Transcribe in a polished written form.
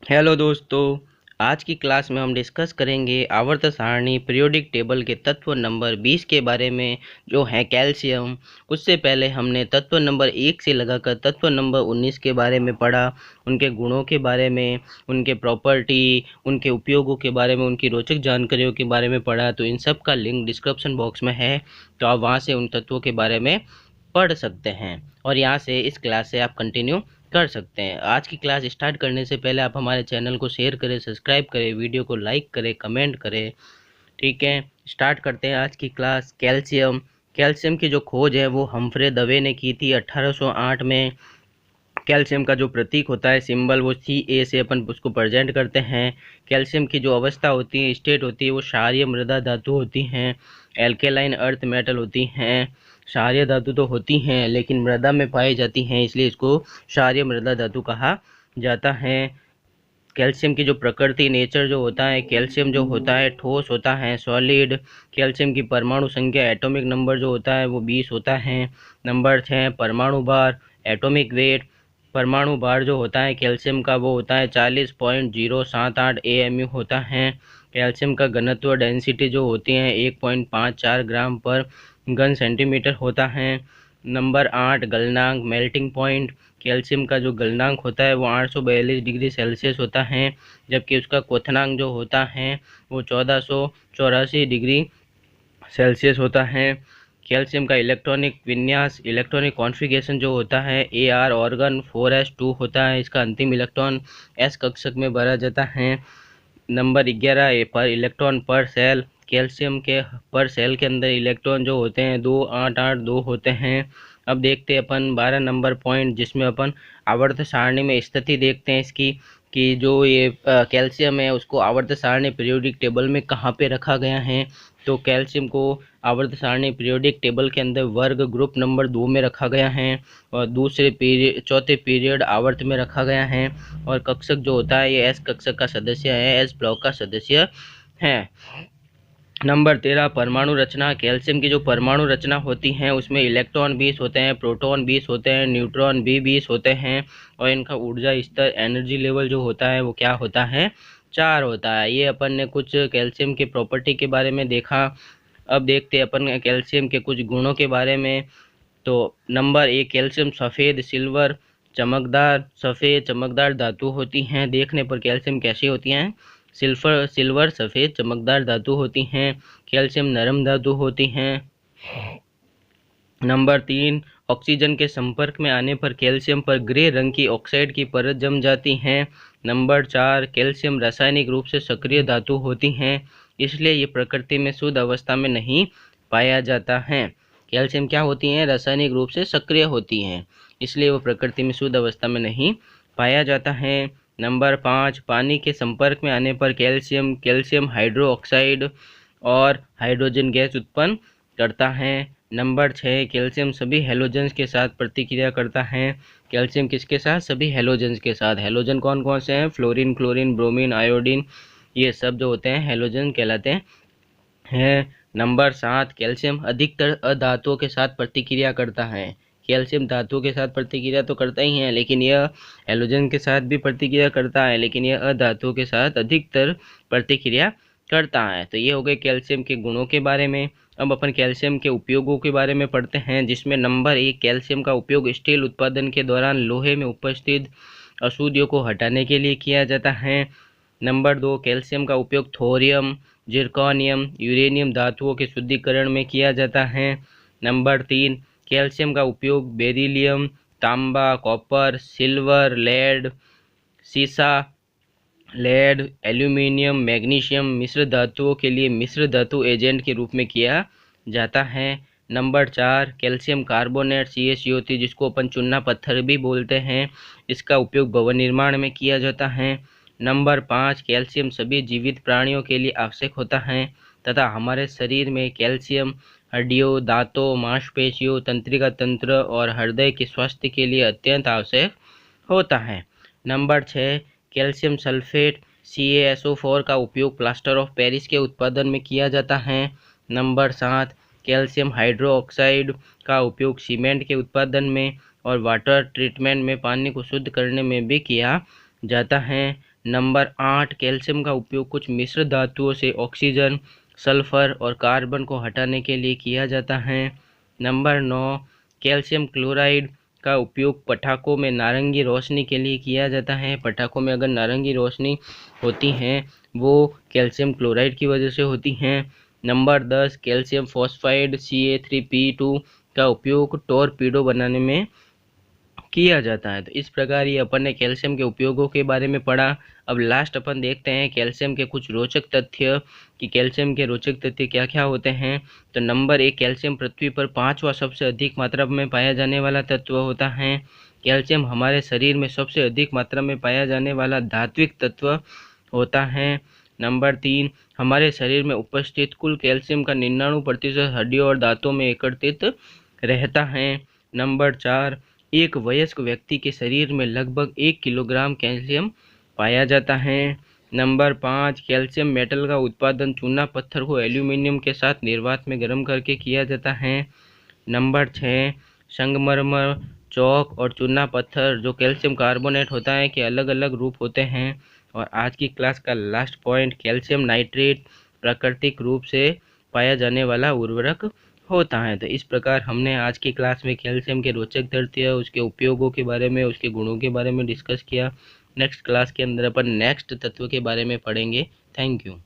Hello दोस्तों। आज की क्लास में हम डिस्कस करेंगे आवर्त सारणी पीरियोडिक टेबल के तत्व नंबर 20 के बारे में, जो है कैल्शियम। उससे पहले हमने तत्व नंबर 1 से लगाकर तत्व नंबर 19 के बारे में पढ़ा, उनके गुणों के बारे में, उनके प्रॉपर्टी, उनके उपयोगों के बारे में, उनकी रोचक जानकारियों के बारे में पढ़ा। तो इन सब का लिंक डिस्क्रिप्शन बॉक्स में है, तो आप वहाँ से उन तत्वों के बारे में पढ़ सकते हैं और यहाँ से इस क्लास से आप कंटिन्यू कर सकते हैं। आज की क्लास स्टार्ट करने से पहले आप हमारे चैनल को शेयर करें, सब्सक्राइब करें, वीडियो को लाइक करें, कमेंट करें। ठीक है, स्टार्ट करते हैं आज की क्लास। कैल्शियम। कैल्शियम की जो खोज है वो हम्फ्रे दवे ने की थी 1808 में। कैल्शियम का जो प्रतीक होता है, सिंबल, वो Ca से अपन उसको प्रेजेंट करते हैं। कैल्शियम की जो अवस्था होती है, स्टेट होती है, वो क्षारीय मृदा धातु होती हैं, एल्केलाइन अर्थ मेटल होती हैं। क्षारीय धातु तो होती हैं लेकिन मृदा में पाई जाती हैं, इसलिए इसको क्षारीय मृदा धातु कहा जाता है। कैल्शियम की जो प्रकृति, नेचर जो होता है, कैल्शियम जो होता है ठोस होता है, सॉलिड। कैल्शियम की परमाणु संख्या, एटॉमिक नंबर जो होता है वो 20 होता है। नंबर 6 परमाणु भार, एटॉमिक वेट। परमाणु भार जो होता है कैल्शियम का वो होता है 40.078 AMU होता है। कैल्शियम का घनत्व, डेंसिटी जो होती है 1.54 ग्राम पर घन सेंटीमीटर होता है। नंबर 8 गलनांक, मेल्टिंग पॉइंट। कैल्शियम का जो गलनांक होता है वो 842 डिग्री सेल्सियस होता है, जबकि उसका क्वथनांक जो होता है वो 1484 डिग्री सेल्सियस होता है। कैल्शियम का इलेक्ट्रॉनिक विन्यास, इलेक्ट्रॉनिक कॉन्फ़िगरेशन जो होता है AR ऑर्गन 4s2 होता है। इसका अंतिम इलेक्ट्रॉन S कक्षक में भरा जाता है। नंबर 11 पर इलेक्ट्रॉन पर सेल। कैल्शियम के पर सेल के अंदर इलेक्ट्रॉन जो होते हैं 2882 होते हैं। अब देखते हैं अपन 12 नंबर पॉइंट, जिसमें अपन आवर्त सारणी में स्थिति देखते हैं इसकी, कि जो ये कैल्शियम है उसको आवर्त सारणी पीरियोडिक टेबल में कहाँ पे रखा गया है। तो कैल्शियम को आवर्त सारणी पीरियोडिक टेबल के अंदर वर्ग ग्रुप नंबर 2 में रखा गया है और दूसरे पीरियड, चौथे पीरियड आवर्त में रखा गया है। और कक्षक जो होता है ये एस कक्षक का सदस्य है, एस ब्लॉक का सदस्य है। नंबर 13 परमाणु रचना। कैल्शियम की जो परमाणु रचना होती है उसमें इलेक्ट्रॉन 20 होते हैं, प्रोटॉन 20 होते हैं, न्यूट्रॉन भी 20 होते हैं और इनका ऊर्जा स्तर, एनर्जी लेवल जो होता है वो क्या होता है, 4 होता है। ये अपन ने कुछ कैल्शियम के प्रॉपर्टी के बारे में देखा। अब देखते हैं अपन कैल्शियम के कुछ गुणों के बारे में। तो नंबर 1 कैल्शियम सफ़ेद, सिल्वर, चमकदार, सफ़ेद चमकदार धातु होती हैं। देखने पर कैल्शियम कैसी होती हैं, सिल्वर सफ़ेद चमकदार धातु होती हैं। कैल्शियम नरम धातु होती हैं। नंबर 3 ऑक्सीजन के संपर्क में आने पर कैल्शियम पर ग्रे रंग की ऑक्साइड की परत जम जाती हैं। नंबर 4 कैल्शियम रासायनिक रूप से सक्रिय धातु होती हैं, इसलिए ये प्रकृति में शुद्ध अवस्था में नहीं पाया जाता है। कैल्शियम क्या होती हैं, रासायनिक रूप से सक्रिय होती हैं, इसलिए वो प्रकृति में शुद्ध अवस्था में नहीं पाया जाता है। नंबर 5 पानी के संपर्क में आने पर कैल्शियम हाइड्रो ऑक्साइड और हाइड्रोजन गैस उत्पन्न करता है। नंबर 6 कैल्शियम सभी हैलोजेंस के साथ प्रतिक्रिया करता है। कैल्शियम किसके साथ, सभी हैलोजेंस के साथ। हैलोजन कौन कौन से हैं, फ्लोरीन, क्लोरीन, ब्रोमीन, आयोडीन, ये सब जो होते हैं हैलोजन कहलाते हैं। नंबर 7 कैल्शियम अधिकतर अधातुओं के साथ प्रतिक्रिया करता है। कैल्शियम धातुओं के साथ प्रतिक्रिया तो करता ही है, लेकिन यह हैलोजन के साथ भी प्रतिक्रिया करता है, लेकिन यह अधातुओं के साथ अधिकतर प्रतिक्रिया करता है। तो ये हो गए कैल्शियम के गुणों के बारे में। अब अपन कैल्शियम के उपयोगों के बारे में पढ़ते हैं, जिसमें नंबर 1 कैल्शियम का उपयोग स्टील उत्पादन के दौरान लोहे में उपस्थित अशुद्धियों को हटाने के लिए किया जाता है। नंबर 2 कैल्शियम का उपयोग थोरियम, जिरकोनियम, यूरेनियम धातुओं के शुद्धिकरण में किया जाता है। नंबर 3 कैल्शियम का उपयोग बेरिलियम, तांबा, कॉपर, सिल्वर, लेड, सीसा, लेड, एल्यूमिनियम, मैग्नीशियम मिश्र धातुओं के लिए मिश्र धातु एजेंट के रूप में किया जाता है। नंबर 4 कैल्शियम कार्बोनेट CaCO3, जिसको अपन चूना पत्थर भी बोलते हैं, इसका उपयोग भवन निर्माण में किया जाता है। नंबर 5 कैल्शियम सभी जीवित प्राणियों के लिए आवश्यक होता है तथा हमारे शरीर में कैल्शियम हड्डियों, दांतों, मांसपेशियों, तंत्रिका तंत्र और हृदय के स्वास्थ्य के लिए अत्यंत आवश्यक होता है। नंबर 6 कैल्शियम सल्फेट CaSO4 का उपयोग प्लास्टर ऑफ पेरिस के उत्पादन में किया जाता है। नंबर 7 कैल्शियम हाइड्रोक्साइड का उपयोग सीमेंट के उत्पादन में और वाटर ट्रीटमेंट में पानी को शुद्ध करने में भी किया जाता है। नंबर 8, कैल्शियम का उपयोग कुछ मिश्र धातुओं से ऑक्सीजन, सल्फर और कार्बन को हटाने के लिए किया जाता है। नंबर 9, कैल्शियम क्लोराइड का उपयोग पटाखों में नारंगी रोशनी के लिए किया जाता है। पटाखों में अगर नारंगी रोशनी होती है वो कैल्शियम क्लोराइड की वजह से होती हैं। नंबर 10, कैल्शियम फॉस्फाइड Ca3P2 का उपयोग टॉर्पीडो बनाने में किया जाता है। तो इस प्रकार ये अपन ने कैल्शियम के उपयोगों के बारे में पढ़ा। अब लास्ट अपन देखते हैं कैल्शियम के कुछ रोचक तथ्य कि कैल्शियम के रोचक तथ्य क्या क्या होते हैं। तो नंबर 1, कैल्शियम पृथ्वी पर 5वां सबसे अधिक मात्रा में पाया जाने वाला तत्व होता है। कैल्शियम हमारे शरीर में सबसे अधिक मात्रा में पाया जाने वाला धात्विक तत्व होता है। नंबर 3, हमारे शरीर में उपस्थित कुल कैल्शियम का 99% हड्डियों और दांतों में एकत्रित रहता है। नंबर 4, एक वयस्क व्यक्ति के शरीर में लगभग 1 किलोग्राम कैल्शियम पाया जाता है। नंबर 5, कैल्शियम मेटल का उत्पादन चूना पत्थर को एल्यूमिनियम के साथ निर्वात में गर्म करके किया जाता है। नंबर 6, संगमरमर, चौक और चूना पत्थर जो कैल्शियम कार्बोनेट होता है के अलग अलग रूप होते हैं। और आज की क्लास का लास्ट पॉइंट, कैल्शियम नाइट्रेट प्राकृतिक रूप से पाया जाने वाला उर्वरक होता है। तो इस प्रकार हमने आज की क्लास में कैल्शियम के रोचक तथ्य, उसके उपयोगों के बारे में, उसके गुणों के बारे में डिस्कस किया। नेक्स्ट क्लास के अंदर अपन नेक्स्ट तत्व के बारे में पढ़ेंगे। Thank you.